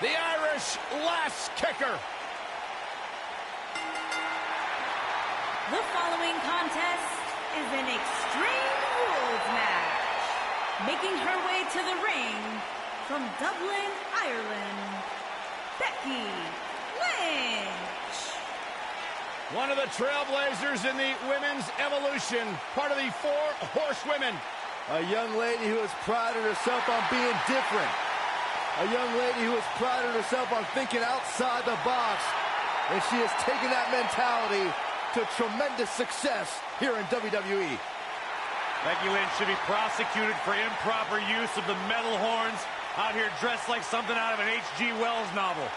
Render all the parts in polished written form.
the Irish last kicker. The following contest is an Extreme Rules match. Making her way to the ring from Dublin, Ireland, Becky Lynch. One of the trailblazers in the women's evolution, part of the 4 horsewomen. A young lady who has prided herself on being different. A young lady who has prided herself on thinking outside the box. And she has taken that mentality to tremendous success here in WWE. Becky Lynch should be prosecuted for improper use of the metal horns, out here dressed like something out of an H.G. Wells novel.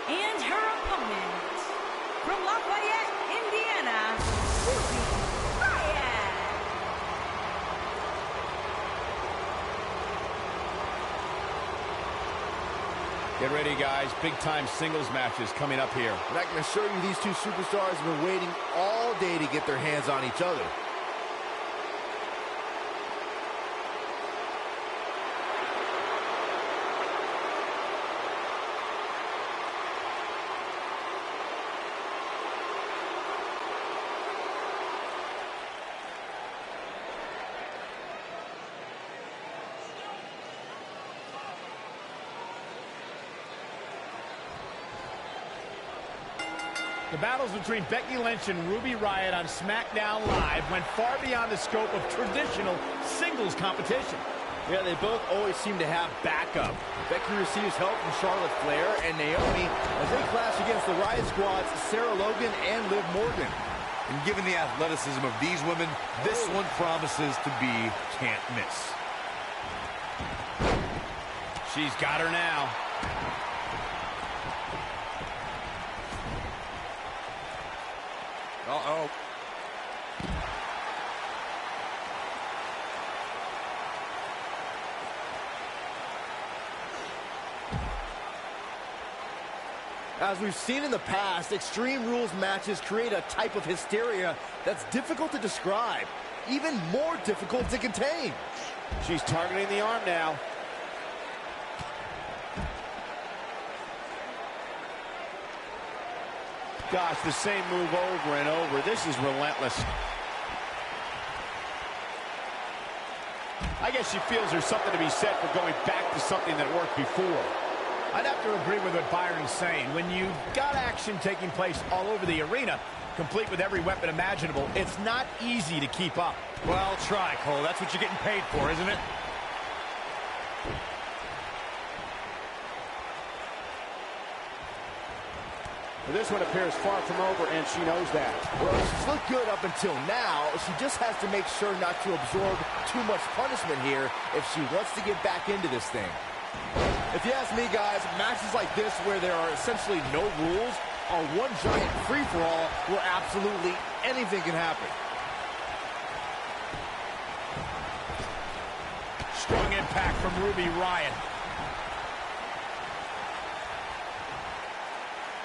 And her opponent, from Lafayette, Indiana, Riott. Get ready, guys. Big-time singles matches coming up here. And I can assure you these 2 superstars have been waiting all day to get their hands on each other. The battles between Becky Lynch and Ruby Riott on SmackDown Live went far beyond the scope of traditional singles competition. Yeah, they both always seem to have backup. Becky receives help from Charlotte Flair and Naomi as they clash against the Riott Squad's Sarah Logan and Liv Morgan. And given the athleticism of these women, this one promises to be can't miss. She's got her now. Uh-oh. As we've seen in the past, Extreme Rules matches create a type of hysteria that's difficult to describe, even more difficult to contain. She's targeting the arm now. Gosh, the same move over and over. This is relentless. I guess she feels there's something to be said for going back to something that worked before. I'd have to agree with what Byron's saying. When you've got action taking place all over the arena, complete with every weapon imaginable, it's not easy to keep up. Well, try, Cole. That's what you're getting paid for, isn't it? This one appears far from over, and she knows that. Well, she's looked good up until now. She just has to make sure not to absorb too much punishment here if she wants to get back into this thing. If you ask me, guys, matches like this where there are essentially no rules are one giant free-for-all where absolutely anything can happen. Strong impact from Ruby Riott.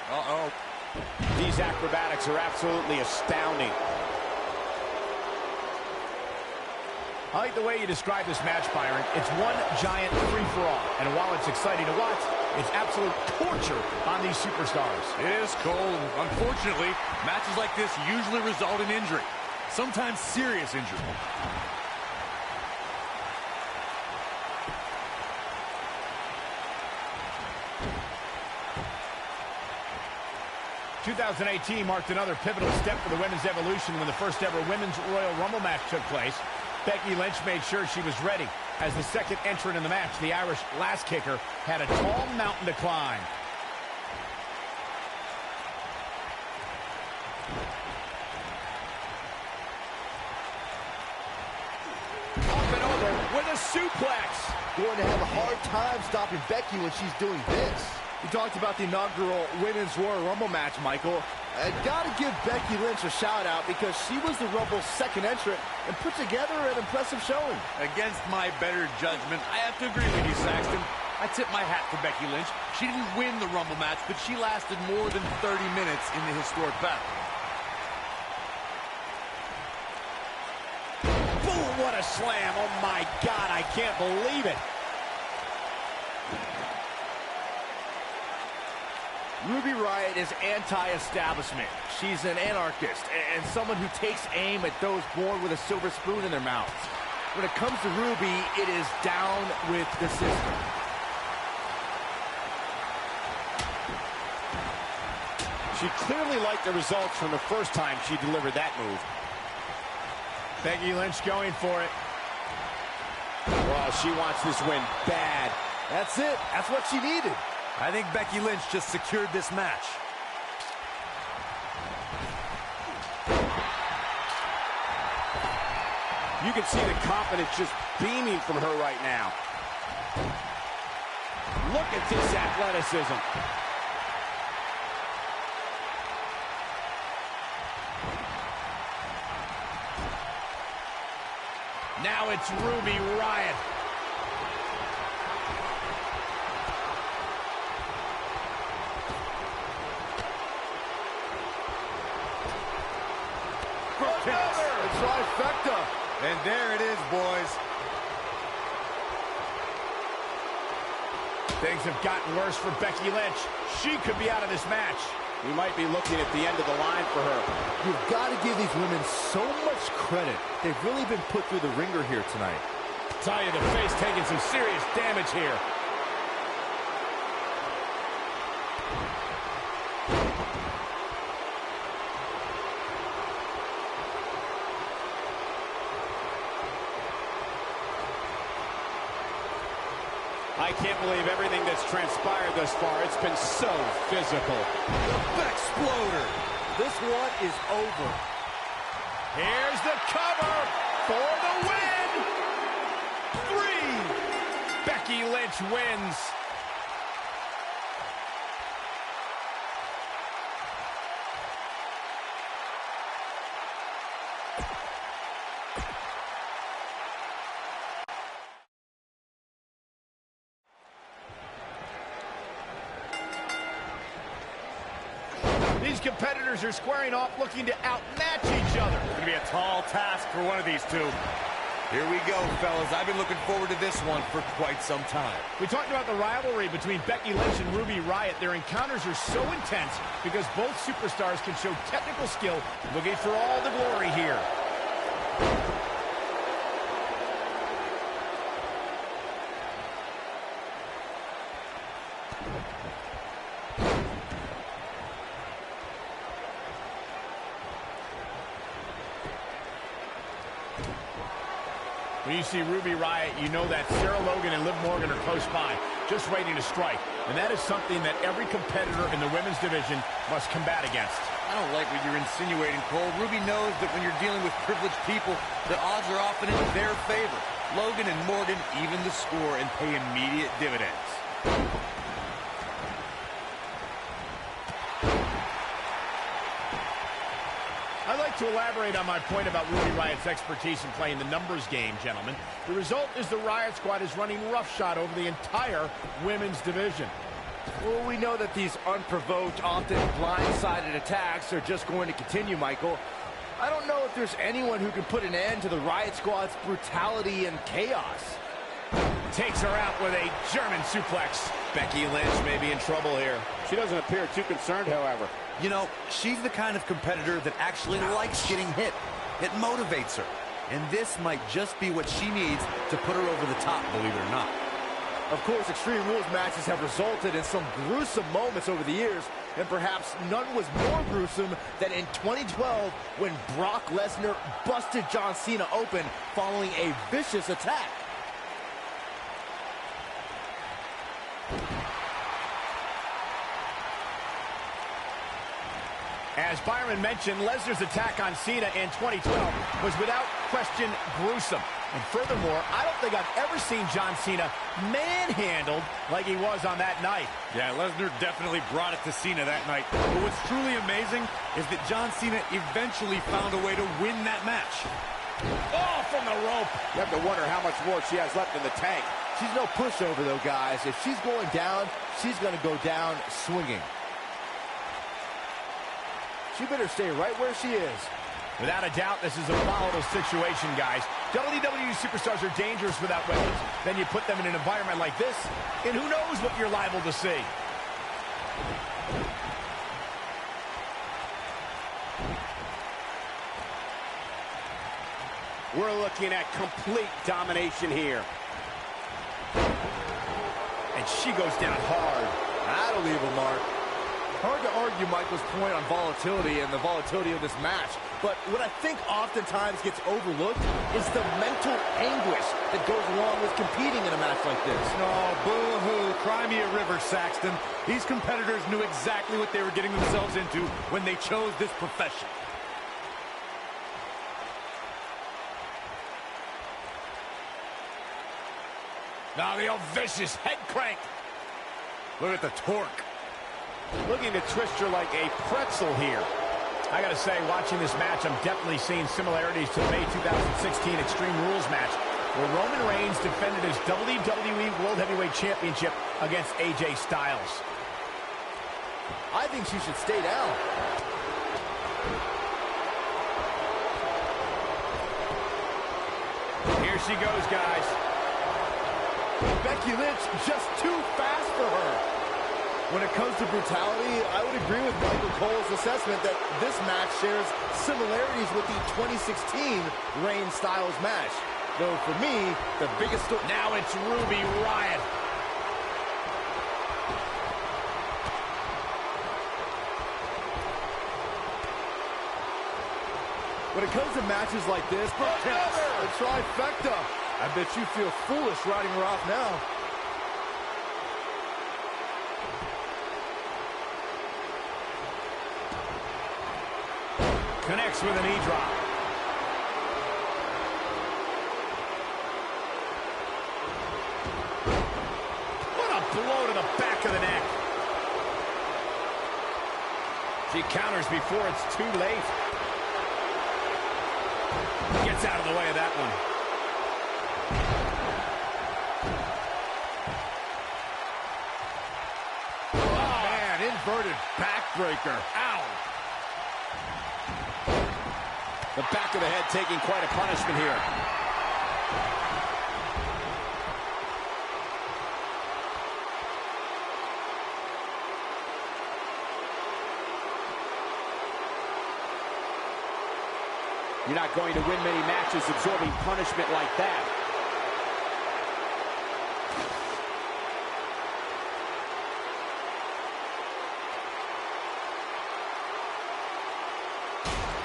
Uh-oh. These acrobatics are absolutely astounding. I like the way you describe this match, Byron. It's one giant free-for-all. And while it's exciting to watch, it's absolute torture on these superstars. It is, Cole. Unfortunately, matches like this usually result in injury. Sometimes serious injury. 2018 marked another pivotal step for the women's evolution when the first ever Women's Royal Rumble match took place. Becky Lynch made sure she was ready. As the second entrant in the match, the Irish last kicker had a tall mountain to climb. Up and over with a suplex. Going to have a hard time stopping Becky when she's doing this. We talked about the inaugural Women's Royal Rumble match, Michael. I gotta give Becky Lynch a shout-out because she was the Rumble's second entrant and put together an impressive showing. Against my better judgment, I have to agree with you, Saxton. I tip my hat to Becky Lynch. She didn't win the Rumble match, but she lasted more than 30 minutes in the historic battle. Boom, what a slam. Oh my God, I can't believe it. Ruby Riott is anti-establishment. She's an anarchist and someone who takes aim at those born with a silver spoon in their mouths. When it comes to Ruby, it is down with the system. She clearly liked the results from the first time she delivered that move. Becky Lynch going for it. Well, she wants this win bad. That's it. That's what she needed. I think Becky Lynch just secured this match. You can see the confidence just beaming from her right now. Look at this athleticism. Now it's Ruby Riott. Another trifecta. And there it is, boys. Things have gotten worse for Becky Lynch. She could be out of this match. We might be looking at the end of the line for her. You've got to give these women so much credit. They've really been put through the ringer here tonight. Tell you, the face taking some serious damage here. I can't believe everything that's transpired thus far. It's been so physical. The Exploder. This one is over. Here's the cover for the win. 3. Becky Lynch wins. These competitors are squaring off, looking to outmatch each other. It's going to be a tall task for one of these two. Here we go, fellas. I've been looking forward to this one for quite some time. We talked about the rivalry between Becky Lynch and Ruby Riott. Their encounters are so intense because both superstars can show technical skill, looking for all the glory here. When you see Ruby Riott, you know that Sarah Logan and Liv Morgan are close by, just waiting to strike. And that is something that every competitor in the women's division must combat against. I don't like what you're insinuating, Cole. Ruby knows that when you're dealing with privileged people, the odds are often in their favor. Logan and Morgan even the score and pay immediate dividends. I'd like to elaborate on my point about Ruby Riott's expertise in playing the numbers game, gentlemen. The result is the Riott squad is running roughshod over the entire women's division. Well, we know that these unprovoked, often blindsided attacks are just going to continue, Michael. I don't know if there's anyone who can put an end to the Riott squad's brutality and chaos. Takes her out with a German suplex. Becky Lynch may be in trouble here. She doesn't appear too concerned, however. You know, she's the kind of competitor that actually likes getting hit. It motivates her. And this might just be what she needs to put her over the top, believe it or not. Of course, Extreme Rules matches have resulted in some gruesome moments over the years, and perhaps none was more gruesome than in 2012 when Brock Lesnar busted John Cena open following a vicious attack. As Byron mentioned, Lesnar's attack on Cena in 2012 was without question gruesome. And furthermore, I don't think I've ever seen John Cena manhandled like he was on that night. Yeah, Lesnar definitely brought it to Cena that night. But what's truly amazing is that John Cena eventually found a way to win that match. Oh, from the rope. You have to wonder how much more she has left in the tank. She's no pushover, though, guys. If she's going down, she's going to go down swinging. She better stay right where she is. Without a doubt, this is a volatile situation, guys. WWE superstars are dangerous without weapons. Then you put them in an environment like this, and who knows what you're liable to see. We're looking at complete domination here. And she goes down hard. That'll leave a mark. Hard to argue Michael's point on volatility and the volatility of this match, but what I think oftentimes gets overlooked is the mental anguish that goes along with competing in a match like this. Oh, boo-hoo. Cry me a river, Saxton. These competitors knew exactly what they were getting themselves into when they chose this profession. Now the old vicious head crank. Look at the torque. Looking to twist her like a pretzel here. I gotta say, watching this match, I'm definitely seeing similarities to the May 2016 Extreme Rules match, where Roman Reigns defended his WWE World Heavyweight Championship against AJ Styles. I think she should stay down. Here she goes, guys. Becky Lynch just too fast for her. When it comes to brutality, I would agree with Michael Cole's assessment that this match shares similarities with the 2016 Reigns Styles match. Though for me, the biggest story... Now it's Ruby Riott. When it comes to matches like this, a trifecta. I bet you feel foolish riding her off now. Connects with a knee drop. What a blow to the back of the neck. She counters before it's too late. Gets out of the way of that one. Oh, man, inverted backbreaker. Ow. The back of the head taking quite a punishment here. You're not going to win many matches absorbing punishment like that.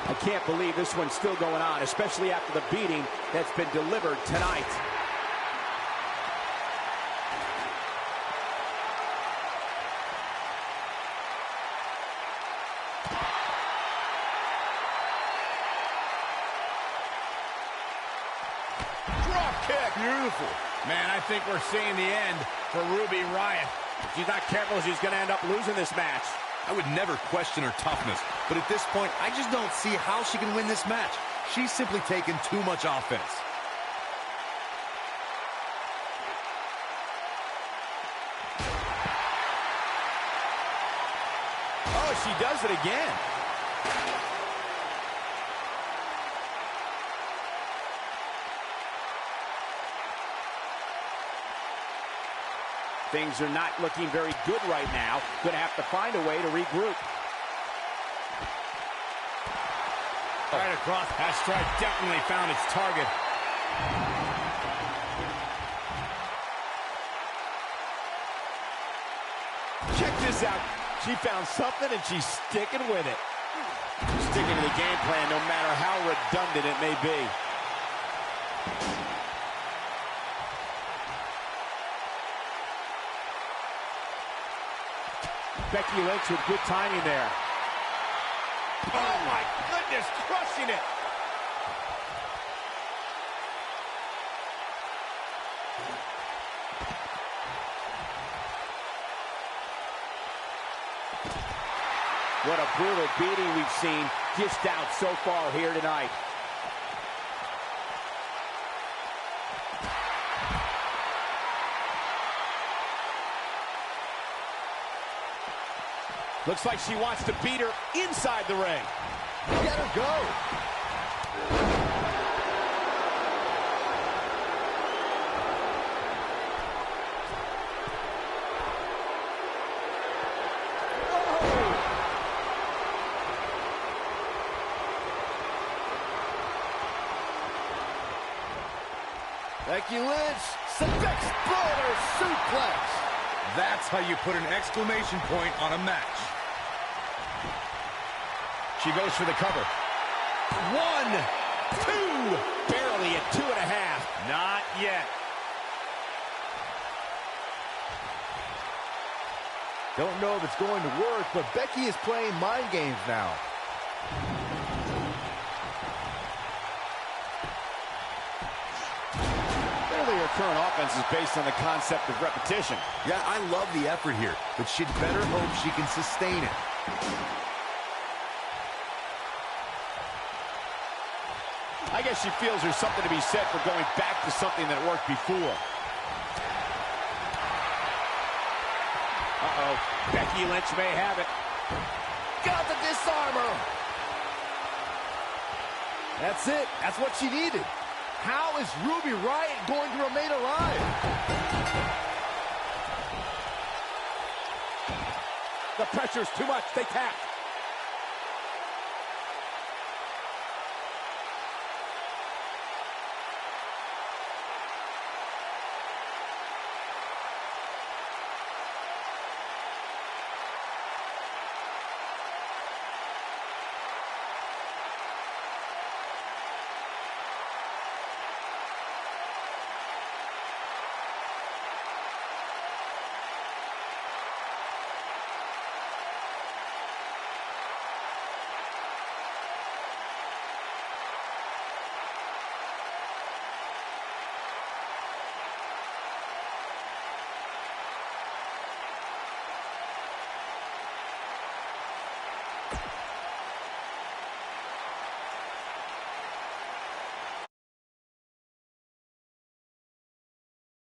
I can't believe this one's still going on, especially after the beating that's been delivered tonight. Drop kick. Beautiful. Man, I think we're seeing the end for Ruby Riott. If she's not careful, she's going to end up losing this match. I would never question her toughness, but at this point, I just don't see how she can win this match. She's simply taken too much offense. Oh, she does it again. Things are not looking very good right now. Going to have to find a way to regroup. Right across. That strike definitely found its target. Check this out. She found something and she's sticking with it. Sticking to the game plan no matter how redundant it may be. Becky Lynch with good timing there. Oh my goodness, crushing it. What a brutal beating we've seen dished out so far here tonight. Looks like she wants to beat her inside the ring. Let her go. Becky Lynch, exploder suplex. That's how you put an exclamation point on a match. She goes for the cover. 1, 2, barely at 2.5. Not yet. Don't know if it's going to work, but Becky is playing mind games now. Her current offense is based on the concept of repetition. Yeah, I love the effort here, but she'd better hope she can sustain it. I guess she feels there's something to be said for going back to something that worked before. Uh-oh. Becky Lynch may have it. Got the disarmer. That's it. That's what she needed. How is Ruby Riott going to remain alive? The pressure's too much. They tap.